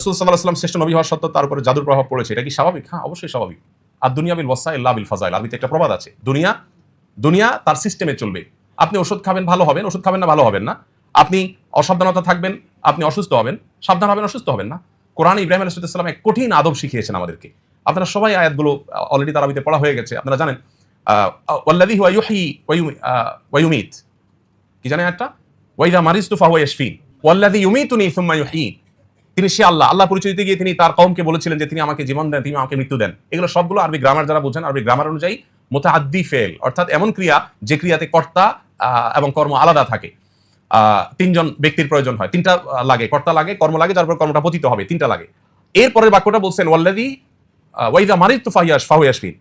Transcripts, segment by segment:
রাসূল সাল্লাল্লাহু আলাইহি ওয়াসাল্লাম শ্রেষ্ঠ নবী হওয়া সত্ত্বেও তার উপরে জাদুর প্রভাব পড়েছে, এটা কি স্বাভাবিক? হ্যাঁ, অবশ্যই স্বাভাবিক। আর দুনিয়া বিল ওয়াসাইল লা বিল ফাজাইল, আরবিতে একটা প্রবাদ আছে, দুনিয়া তার সিস্টেমে চলবে। আপনি ওষুধ খাবেন ভালো হবেন, ওষুধ খাবেন না ভালো হবেন না। আপনি অসাবধানতা থাকবেন, আপনি অসুস্থ হবেন, সাবধান হবেন, অসুস্থ হবেন না। কোরআনে ইব্রাহিম আলাইহিস সালাম এক কঠিন আদব শিখিয়েছেন আমাদেরকে। আপনারা সবাই আয়াতগুলো অলরেডি তারাবিতে পড়া হয়ে গেছে, আপনারা জানেন। ওয়াল্লাযী হুয়া ইউহয়ী ওয়া ইউমীত, কি জানেন আয়াতটা? ওয়া ইযা মারিজতু ফাহুয়া ইয়াশফিন ওয়াল্লাযী ইউমীতুনি সুম্মা ইউহয়ীন। তিনি সে আল্লাহ পরিচয় দিতে গিয়ে তিনি তার কওমকে বলেছিলেন যে তিনি আমাকে জীবন দেন, তিনি আমাকে মৃত্যু দেন। এগুলো সবগুলো আরবি গ্রামার যারা বোঝেন, আরবি গ্রামার অনুযায়ী মুতাআদ্দি ফেল, অর্থাৎ এমন ক্রিয়া যে ক্রিয়াতে কর্তা এবং কর্ম আলাদা থাকে। তিনজন ব্যক্তির প্রয়োজন হয়, তিনটা লাগে, কর্তা লাগে, কর্ম লাগে, তারপর কর্মটা পতিত হবে, তিনটা লাগে। এরপরের বাক্যটা বলছেন ওয়াল্লাযী ওয়া ইযা মারিজতু ফাহুয়া ইয়াশফিন,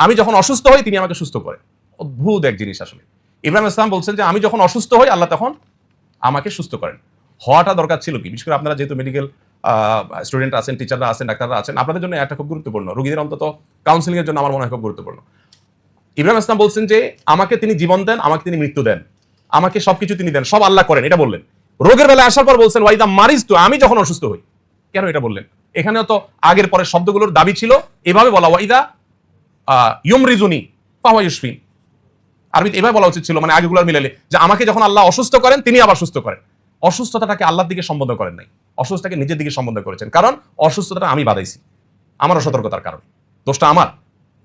আমি যখন অসুস্থ হই তিনি আমাকে সুস্থ করেন। অদ্ভুত এক জিনিস আসলে। ইব্রাহিম আলাইহিস সালাম বলছেন যে আমি যখন অসুস্থ হই আল্লাহ তখন আমাকে সুস্থ করেন। হওয়াটা দরকার ছিল কি? বিশেষ করে আপনারা যেহেতু মেডিকেল স্টুডেন্ট আছেন, টিচাররা আছেন, ডাক্তাররা আছেন, আপনাদের জন্য এটা খুব গুরুত্বপূর্ণ। রোগীদের অন্তত কাউন্সিলিং এর জন্য আমার মনে হয় খুব গুরুত্বপূর্ণ। ইব্রাহিম আলাইহিস সালাম বলছেন যে আমাকে তিনি জীবন দেন, আমাকে তিনি মৃত্যু দেন, আমাকে সবকিছু তিনি দেন, সব আল্লাহ করেন, এটা বললেন। রোগের বেলায় আসার পর বলছেন ওয়া ইযা মারিজতু, আমি যখন অসুস্থ হই। কেন এটা বললেন? এখানেও তো আগের পরের শব্দগুলোর দাবি ছিল এভাবে বলা, ওয়া ইযা ইউমরিজুনি ফাহুয়া ইয়াশফিন। আরবিতে এভাবে বলা উচিত ছিল, মানে আগেগুলোর মিলালে, যে আমাকে যখন আল্লাহ অসুস্থ করেন তিনি আবার সুস্থ করেন। অসুস্থতাটাকে আল্লাহর দিকে সম্বোধন করেন নাই, অসুস্থতাকে নিজের দিকে সম্বোধন করেছেন। কারণ অসুস্থতাটা আমি বাধাইছি, আমার অসতর্কতার কারণে, দোষটা আমার।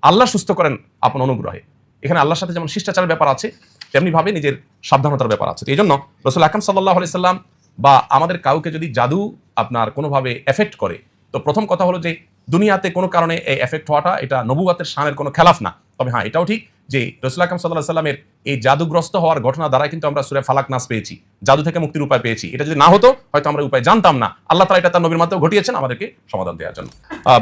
আল্লাহ সুস্থ করেন আপনার অনুগ্রহে। এখানে আল্লাহর সাথে যেমন শিষ্টাচারের ব্যাপার আছে, তেমনি ভাবে নিজের সাবধানতার ব্যাপার আছে। এই জন্য রাসূল আকরাম সাল্লাল্লাহু আলাইহি সাল্লাম বা আমাদের কাউকে যদি জাদু আপনার কোনোভাবে এফেক্ট করে, তো প্রথম কথা হলো যে দুনিয়াতে কোনো কারণে এই এফেক্ট হওয়াটা এটা নবুয়তের শানের কোনো খেলাফ না। তবে হ্যাঁ, এটাও ঠিক যে রাসূল আকরাম সাল্লাল্লাহু আলাইহি সাল্লামের এই জাদুগ্রস্ত হওয়ার ঘটনা দ্বারা কিন্তু আমরা সূরা ফালাক নাস পেয়েছি, জাদু থেকে মুক্তির উপায় পেয়েছি। এটা যদি না হতো হয়তো আমরা উপায় জানতাম না। আল্লাহ তাআলা এটা তার নবীর মাধ্যমে ঘটিয়েছেন আমাদেরকে সমাধান দেওয়ার জন্য।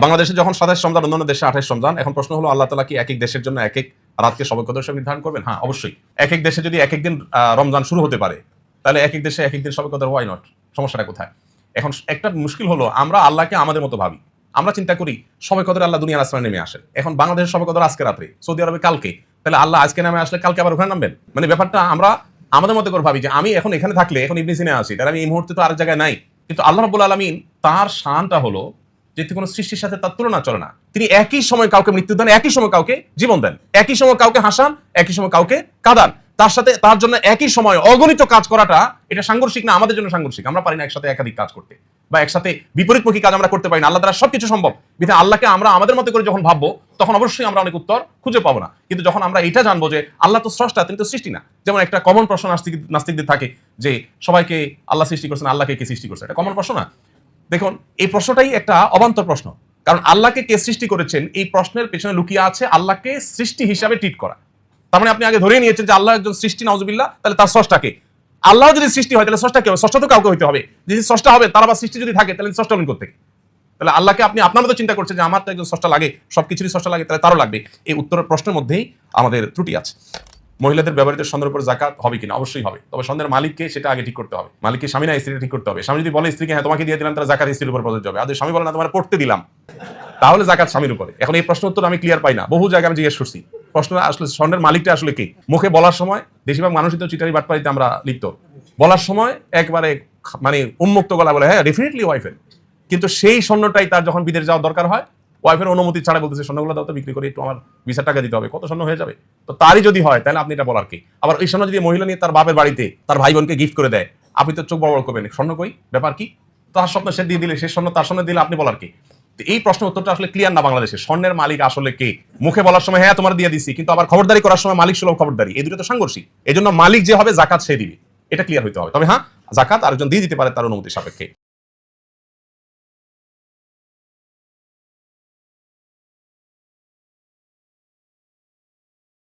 বাংলাদেশে যখন 27 রমজান, অন্যান্য দেশে 28 রমজান। এখন প্রশ্ন হলো আল্লাহ তাআলা কি এক এক দেশের জন্য এক এক রাতকে শবে কদর হিসেবে নির্ধারণ করবেন? হ্যাঁ, অবশ্যই। এক এক দেশে যদি এক এক দিন রমজান শুরু হতে পারে, তাহলে এক এক দেশে এক এক দিন শবে কদর, হোয়াই নট? সমস্যাটা কোথায়? এখন একটা মুশকিল হলো আমরা আল্লাহকে আমাদের মতো ভাবি। আমরা চিন্তা করি শবে কদরে আল্লাহ দুনিয়ার আসমানে নেমে আসেন। এখন বাংলাদেশের শবে কদর আজকে রাত্রে, সৌদি আরবে কালকে, তাহলে আল্লাহ আজকে নামে আসলে কালকে আবার ওখানে নামবেন? মানে ব্যাপারটা আমরা আমাদের মতো করে ভাবি যে আমি এখন এখানে থাকলে, এখন ইবনে সিনা আছি, তাহলে আমি এই মুহূর্তে তো আরেক জায়গায় নাই। কিন্তু আল্লাহ রাব্বুল আলামিন, তার শানটা হলো যে কোনো সৃষ্টির সাথে তার তুলনা চলে না। তিনি একই সময় কাউকে মৃত্যু দেন, একই সময় কাউকে জীবন দেন, একই সময় কাউকে হাসান, একই সময় কাউকে কাঁদান। তার সাথে তার জন্য একই সময় অগণিত কাজ করাটা এটা সাংঘর্ষিক না? আমাদের জন্য সাংঘর্ষিক। আমরা পারি না একসাথে একাধিক কাজ করতে, বা একসাথে বিপরীতমুখী কাজ আমরা করতে পারি না। আল্লাহ দ্বারা সবকিছু সম্ভব। বিধায় আল্লাহকে আমরা আমাদের মতো করে যখন ভাববো, তখন অবশ্যই আমরা অনেক উত্তর খুঁজে পাবো না। কিন্তু যখন আমরা এটা জানবো যে আল্লাহ তো স্রষ্টা, তিনি তো সৃষ্টি না। যেমন একটা কমন প্রশ্ন নাস্তিকদের থাকে যে সবাইকে আল্লাহ সৃষ্টি করছেন, আল্লাহকে কে সৃষ্টি করছে? এটা কমন প্রশ্ন না? দেখুন, এই প্রশ্নটাই একটা অবান্তর প্রশ্ন। কারণ আল্লাহকে কে সৃষ্টি করেছেন, এই প্রশ্নের পেছনে লুকিয়ে আছে আল্লাহকে সৃষ্টি হিসাবে ট্রিট করা। তার মানে আপনি আগে ধরে নিয়েছেন যে আল্লাহ একজন সৃষ্টি, নাউজুবিল্লাহ, তাহলে তার স্রষ্টাকে। আল্লাহ যদি সৃষ্টি হয় তাহলে স্রষ্টা কে হবে? স্রষ্টা তো কাউকে হইতে হবে। যদি স্রষ্টা হবে, তার আবার সৃষ্টি যদি থাকে, তাহলে স্রষ্টা হলেন কোত্থেকে? তাহলে আল্লাহকে আপনি আপনার মতো চিন্তা করছেন যে আমার তো একজন স্রষ্টা লাগে, সবকিছুরই স্রষ্টা লাগে, তাহলে তারও লাগবে। এই উত্তরের প্রশ্নের মধ্যেই আমাদের ত্রুটি আছে। মহিলাদের ব্যবহৃত স্বর্ণের উপর যাকাত হবে কিনা? অবশ্যই হবে। তবে স্বর্ণের মালিককে সেটা আগে ঠিক করতে হবে। মালিককে স্বামী না স্ত্রীকে ঠিক করতে হবে। স্বামী যদি বলে স্ত্রীকে হ্যাঁ তোমাকে দিয়ে দিলাম, তাহলে যাকাত স্ত্রীর উপর প্রযোজ্য হবে। আর স্বামী বলে না তোমার পড়তে দিলাম, তাহলে যাকাত স্বামীর উপরে। এখন এই প্রশ্ন উত্তর আমি ক্লিয়ার পাই না, বহু জায়গায় আমি জিজ্ঞেস করছি। প্রশ্ন আসলে স্বর্ণের মালিকটা আসলে কি? মুখে বলার সময় বেশিরভাগ মানুষই তো চিটারি বাটপাড়িতে আমরা লিপ্ত। বলার সময় একবারে মানে উন্মুক্ত গলা বলে হ্যাঁ ডেফিনেটলি ওয়াইফের, কিন্তু সেই স্বর্ণটাই তার যখন বিদেশ যাওয়ার দরকার হয়, ওয়াইফের অনুমতি ছাড়া বলতেছে স্বর্ণগুলো দাও তো, বিক্রি করে একটু আমার 20,000 টাকা দিতে হবে, কত স্বর্ণ হয়ে যাবে? তো তারই যদি হয় তাহলে আপনি এটা বলার কি? আবার এই স্বর্ণ যদি মহিলা নিয়ে তার বাপের বাড়িতে তার ভাই বোনকে গিফট করে দেয়, আপনি তো চোখ বড় বড় করবেন, স্বর্ণ কই, ব্যাপার কি? তার স্বপ্ন সে দিয়ে দিলে, সে স্বর্ণ তার স্বর্ণ দিলে আপনি বলার কি? এই প্রশ্ন উত্তরটা আসলে ক্লিয়ার না বাংলাদেশে। স্বর্ণের মালিক আসলে কে? মুখে বলার সময় হ্যাঁ তোমার দিয়ে দিচ্ছি, কিন্তু আবার খবরদারি করার সময় মালিক সুলভ খবরদারি, এই দুটো তো সাংঘর্ষিক। এই জন্য মালিক যে হবে জাকাত সে দিবে, এটা ক্লিয়ার হইতে হবে। তবে হ্যাঁ, জাকাত আরেকজন দিয়ে দিতে পারে তার অনুমতি সাপেক্ষে।